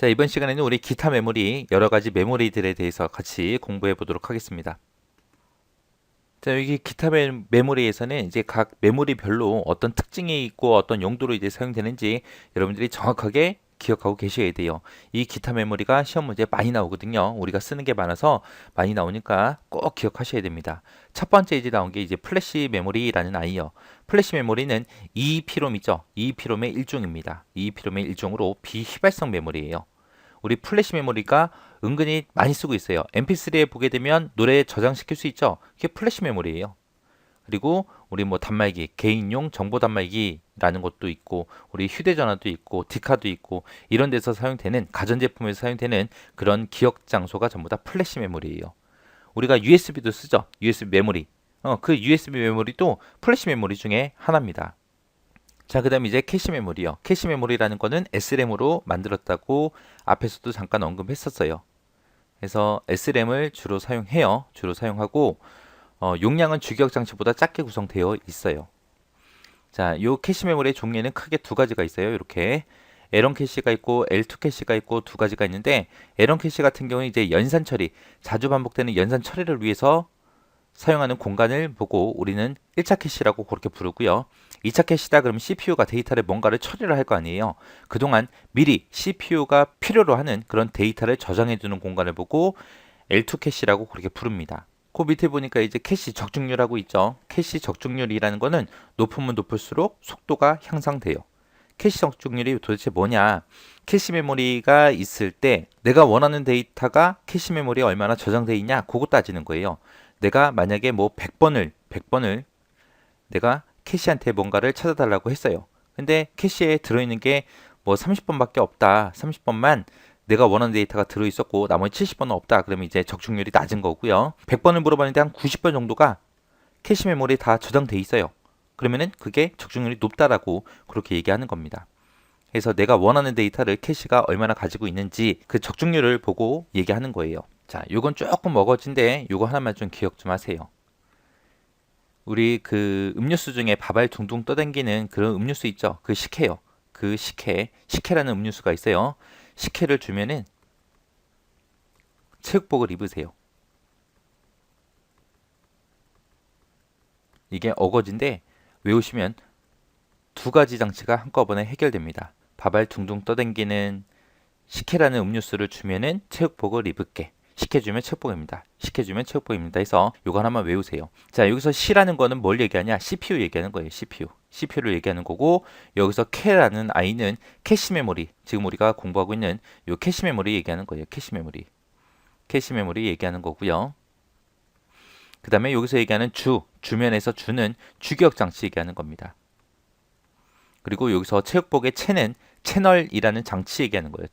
자, 이번 시간에는 우리 기타 메모리, 여러 가지 메모리들에 대해서 같이 공부해 보도록 하겠습니다. 자, 여기 기타 메모리에서는 이제 각 메모리별로 어떤 특징이 있고 어떤 용도로 이제 사용되는지 여러분들이 정확하게 기억하고 계셔야 돼요. 이 기타 메모리가 시험 문제에 많이 나오거든요. 우리가 쓰는 게 많아서 많이 나오니까 꼭 기억하셔야 됩니다. 첫 번째 이제 나온 게 이제 플래시 메모리라는 아이요. 플래시 메모리는 EEPROM 있죠. EEPROM의 일종입니다. EEPROM의 일종으로 비휘발성 메모리예요. 우리 플래시 메모리가 은근히 많이 쓰고 있어요. MP3에 보게 되면 노래 저장시킬 수 있죠. 그게 플래시 메모리예요. 그리고 우리 뭐 단말기, 개인용 정보 단말기라는 것도 있고, 우리 휴대전화도 있고, 디카도 있고, 이런 데서 사용되는, 가전제품에서 사용되는 그런 기억 장소가 전부 다 플래시 메모리예요. 우리가 USB도 쓰죠. USB 메모리. 그 USB 메모리도 플래시 메모리 중에 하나입니다. 자, 그 다음에 이제 캐시 메모리요. 캐시 메모리라는 거는 SRAM으로 만들었다고 앞에서도 잠깐 언급했었어요. 그래서 SRAM을 주로 사용해요. 주로 사용하고 용량은 주기억 장치보다 작게 구성되어 있어요. 자, 요 캐시 메모리의 종류는 크게 두 가지가 있어요. 이렇게 L1 캐시가 있고 L2 캐시가 있고 두 가지가 있는데 L1 캐시 같은 경우는 이제 연산 처리, 자주 반복되는 연산 처리를 위해서 사용하는 공간을 보고 우리는 1차 캐시라고 그렇게 부르고요. 2차 캐시다 그러면 CPU가 데이터를 뭔가를 처리를 할 거 아니에요. 그동안 미리 CPU가 필요로 하는 그런 데이터를 저장해 두는 공간을 보고 L2 캐시라고 그렇게 부릅니다. 그 밑에 보니까 이제 캐시 적중률하고 있죠. 캐시 적중률이라는 거는 높으면 높을수록 속도가 향상돼요. 캐시 적중률이 도대체 뭐냐? 캐시 메모리가 있을 때 내가 원하는 데이터가 캐시 메모리에 얼마나 저장돼 있냐? 그거 따지는 거예요. 내가 만약에 뭐 100번을 내가 캐시한테 뭔가를 찾아달라고 했어요. 근데 캐시에 들어있는 게 뭐 30번밖에 없다. 30번만 내가 원하는 데이터가 들어있었고 나머지 70번은 없다. 그러면 이제 적중률이 낮은 거고요. 100번을 물어봤는데 한 90번 정도가 캐시 메모리에 다 저장돼 있어요. 그러면은 그게 적중률이 높다라고 그렇게 얘기하는 겁니다. 그래서 내가 원하는 데이터를 캐시가 얼마나 가지고 있는지 그 적중률을 보고 얘기하는 거예요. 자, 요건 조금 어거진데 요거 하나만 좀 기억 좀 하세요. 우리 그 음료수 중에 밥알 둥둥 떠당기는 그런 음료수 있죠? 그 식혜요. 그 식혜라는 음료수가 있어요. 식혜를 주면은 체육복을 입으세요. 이게 어거진데 외우시면 두 가지 장치가 한꺼번에 해결됩니다. 밥알 둥둥 떠당기는 식혜라는 음료수를 주면은 체육복을 입을게. 식혜주면 체육복입니다. 식혜주면 체육복입니다. 해서 요거 하나만 외우세요. 자, 여기서 C라는 거는 뭘 얘기하냐? CPU 얘기하는 거예요. CPU. CPU를 얘기하는 거고 여기서 K라는 I는 캐시 메모리. 지금 우리가 공부하고 있는 요 캐시 메모리 얘기하는 거예요. 캐시 메모리. 캐시 메모리 얘기하는 거고요. 그 다음에 여기서 얘기하는 주면에서 주는 주기억 장치 얘기하는 겁니다. 그리고 여기서 체육복의 채는 채널이라는 장치 얘기하는 거예요.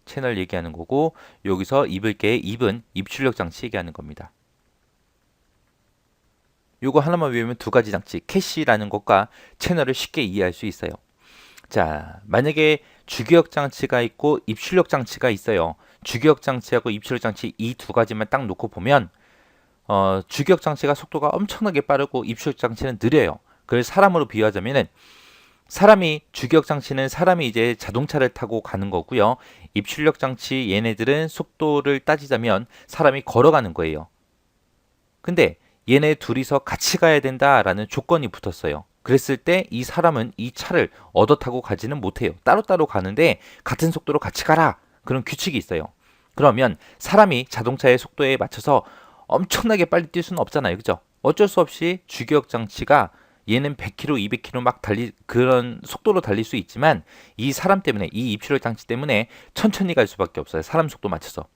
채널 얘기하는 거고 여기서 입을 게 입은 입출력 장치 얘기하는 겁니다. 요거 하나만 외우면 두 가지 장치 캐시라는 것과 채널을 쉽게 이해할 수 있어요. 자, 만약에 주기억 장치가 있고 입출력 장치가 있어요. 주기억 장치하고 입출력 장치 이 두 가지만 딱 놓고 보면 주기억 장치가 속도가 엄청나게 빠르고 입출력 장치는 느려요. 그걸 사람으로 비유하자면은 주기억 장치는 사람이 이제 자동차를 타고 가는 거고요. 입출력 장치 얘네들은 속도를 따지자면 사람이 걸어가는 거예요. 근데 얘네 둘이서 같이 가야 된다라는 조건이 붙었어요. 그랬을 때 이 사람은 이 차를 얻어 타고 가지는 못해요. 따로따로 가는데 같은 속도로 같이 가라. 그런 규칙이 있어요. 그러면 사람이 자동차의 속도에 맞춰서 엄청나게 빨리 뛸 수는 없잖아요. 그죠? 어쩔 수 없이 주기억 장치가 얘는 100km, 200km 막 그런 속도로 달릴 수 있지만 이 사람 때문에, 이 입출력 장치 때문에 천천히 갈 수밖에 없어요. 사람 속도 맞춰서.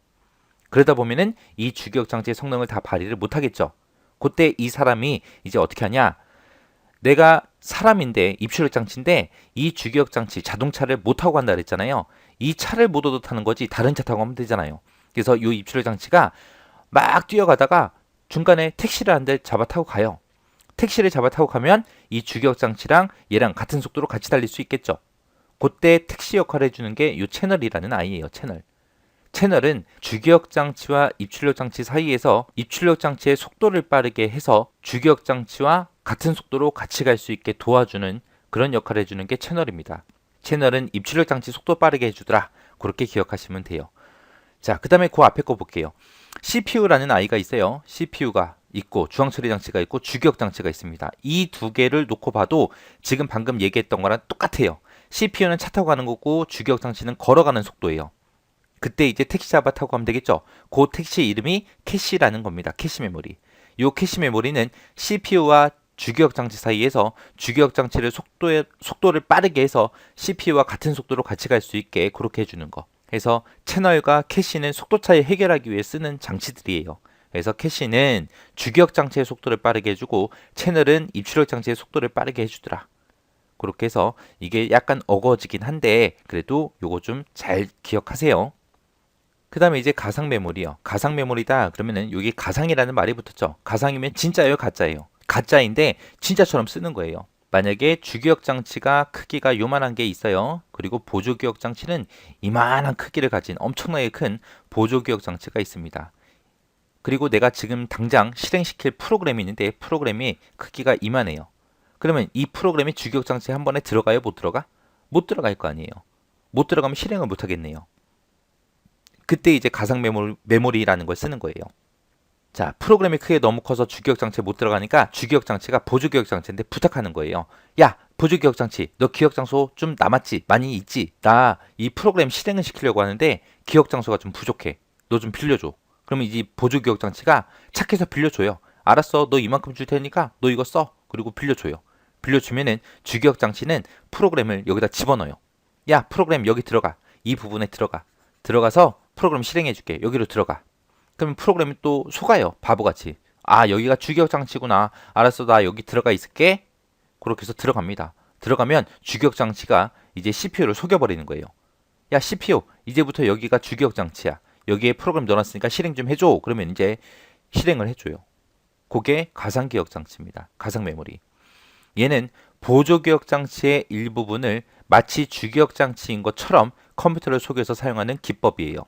그러다 보면은 이 주기억 장치의 성능을 다 발휘를 못 하겠죠. 그때 이 사람이 이제 어떻게 하냐? 내가 사람인데 입출력 장치인데 이 주기억 장치 자동차를 못 타고 간다 그랬잖아요. 이 차를 못 얻어 타는 거지 다른 차 타고 가면 되잖아요. 그래서 이 입출력 장치가 막 뛰어가다가 중간에 택시를 한 대 잡아 타고 가요. 택시를 잡아 타고 가면 이 주기억 장치랑 얘랑 같은 속도로 같이 달릴 수 있겠죠. 그때 택시 역할을 해주는 게 이 채널이라는 아이예요. 채널은 주기억 장치와 입출력 장치 사이에서 입출력 장치의 속도를 빠르게 해서 주기억 장치와 같은 속도로 같이 갈 수 있게 도와주는 그런 역할을 해주는 게 채널입니다. 채널은 입출력 장치 속도 빠르게 해주더라. 그렇게 기억하시면 돼요. 자, 그 다음에 그 앞에 거 볼게요. CPU라는 아이가 있어요. CPU가 있고 중앙 처리 장치가 있고 주기억 장치가 있습니다. 이 두 개를 놓고 봐도 지금 방금 얘기했던 거랑 똑같아요. CPU는 차 타고 가는 거고 주기억 장치는 걸어가는 속도예요. 그때 이제 택시 잡아 타고 가면 되겠죠. 그 택시 이름이 캐시라는 겁니다. 캐시 메모리. 요 캐시 메모리는 CPU와 주기억 장치 사이에서 주기억 장치를 속도를 빠르게 해서 CPU와 같은 속도로 같이 갈 수 있게 그렇게 해주는 거. 그래서 채널과 캐시는 속도 차이 해결하기 위해 쓰는 장치들이에요. 그래서 캐시는 주기억 장치의 속도를 빠르게 해주고 채널은 입출력 장치의 속도를 빠르게 해주더라. 그렇게 해서 이게 약간 어거지긴 한데 그래도 요거 좀 잘 기억하세요. 그 다음에 이제 가상 메모리요. 가상 메모리다 그러면은 여기 가상이라는 말이 붙었죠. 가상이면 진짜예요, 가짜예요? 가짜인데 진짜처럼 쓰는 거예요. 만약에 주기억 장치가 크기가 요만한 게 있어요. 그리고 보조기억 장치는 이만한 크기를 가진 엄청나게 큰 보조기억 장치가 있습니다. 그리고 내가 지금 당장 실행시킬 프로그램이 있는데 프로그램이 크기가 이만해요. 그러면 이 프로그램이 주기억 장치 한 번에 들어가요, 못 들어가? 못 들어갈 거 아니에요. 못 들어가면 실행을 못 하겠네요. 그때 이제 가상 메모리라는 걸 쓰는 거예요. 자, 프로그램이 크게 너무 커서 주기억 장치에 못 들어가니까 주기억 장치가 보조기억 장치인데 부탁하는 거예요. 야, 보조기억 장치, 너 기억 장소 좀 남았지? 많이 있지? 나 이 프로그램 실행을 시키려고 하는데 기억 장소가 좀 부족해. 너 좀 빌려줘. 그러면 이 보조기억 장치가 착해서 빌려줘요. 알았어, 너 이만큼 줄 테니까 너 이거 써. 그리고 빌려줘요. 빌려주면은 주기억 장치는 프로그램을 여기다 집어넣어요. 야, 프로그램 여기 들어가. 이 부분에 들어가. 들어가서 프로그램 실행해줄게. 여기로 들어가. 그러면 프로그램이 또 속아요. 바보같이. 아, 여기가 주기억 장치구나. 알았어, 나 여기 들어가 있을게. 그렇게 해서 들어갑니다. 들어가면 주기억 장치가 이제 CPU를 속여버리는 거예요. 야, CPU, 이제부터 여기가 주기억 장치야. 여기에 프로그램 넣어놨으니까 실행 좀 해줘. 그러면 이제 실행을 해줘요. 그게 가상기억 장치입니다. 가상 메모리. 얘는 보조기억 장치의 일부분을 마치 주기억 장치인 것처럼 컴퓨터를 속여서 사용하는 기법이에요.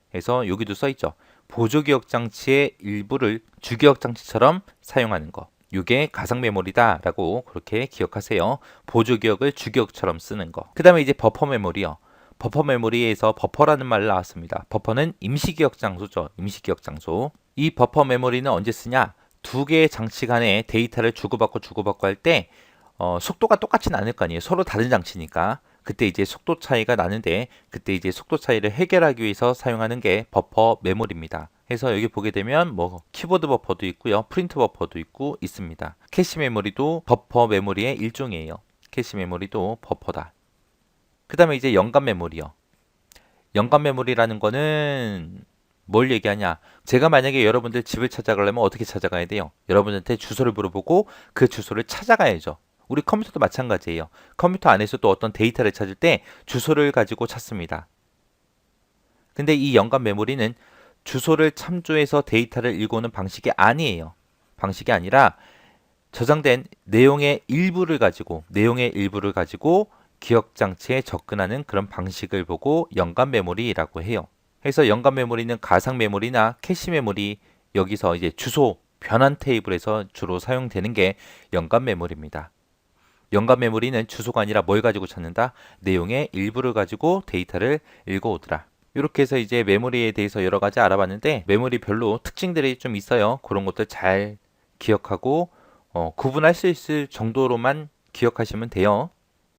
그래서 여기도 써있죠. 보조기억 장치의 일부를 주기억 장치처럼 사용하는 거. 이게 가상 메모리다 라고 그렇게 기억하세요. 보조기억을 주기억처럼 쓰는 거. 그 다음에 이제 버퍼 메모리요. 버퍼 메모리에서 버퍼라는 말 나왔습니다. 버퍼는 임시기억 장소죠. 임시기억 장소. 이 버퍼 메모리는 언제 쓰냐? 두 개의 장치 간에 데이터를 주고받고 할 때 속도가 똑같지는 않을 거 아니에요. 서로 다른 장치니까. 그때 이제 속도 차이가 나는데 그때 이제 속도 차이를 해결하기 위해서 사용하는 게 버퍼 메모리입니다. 그래서 여기 보게 되면 뭐 키보드 버퍼도 있고요. 프린트 버퍼도 있고 있습니다. 캐시 메모리도 버퍼 메모리의 일종이에요. 캐시 메모리도 버퍼다. 그 다음에 이제 연관 메모리요. 연관 메모리라는 거는 뭘 얘기하냐? 제가 만약에 여러분들 집을 찾아가려면 어떻게 찾아가야 돼요? 여러분한테 주소를 물어보고 그 주소를 찾아가야죠. 우리 컴퓨터도 마찬가지예요. 컴퓨터 안에서 또 어떤 데이터를 찾을 때 주소를 가지고 찾습니다. 근데 이 연관 메모리는 주소를 참조해서 데이터를 읽어오는 방식이 아니에요. 방식이 아니라 저장된 내용의 일부를 가지고 기억 장치에 접근하는 그런 방식을 보고 연관 메모리라고 해요. 그래서 연관 메모리는 가상 메모리나 캐시 메모리 여기서 이제 주소 변환 테이블에서 주로 사용되는 게 연관 메모리입니다. 연관 메모리는 주소가 아니라 뭘 가지고 찾는다? 내용의 일부를 가지고 데이터를 읽어오더라. 이렇게 해서 이제 메모리에 대해서 여러 가지 알아봤는데 메모리별로 특징들이 좀 있어요. 그런 것들 잘 기억하고 구분할 수 있을 정도로만 기억하시면 돼요.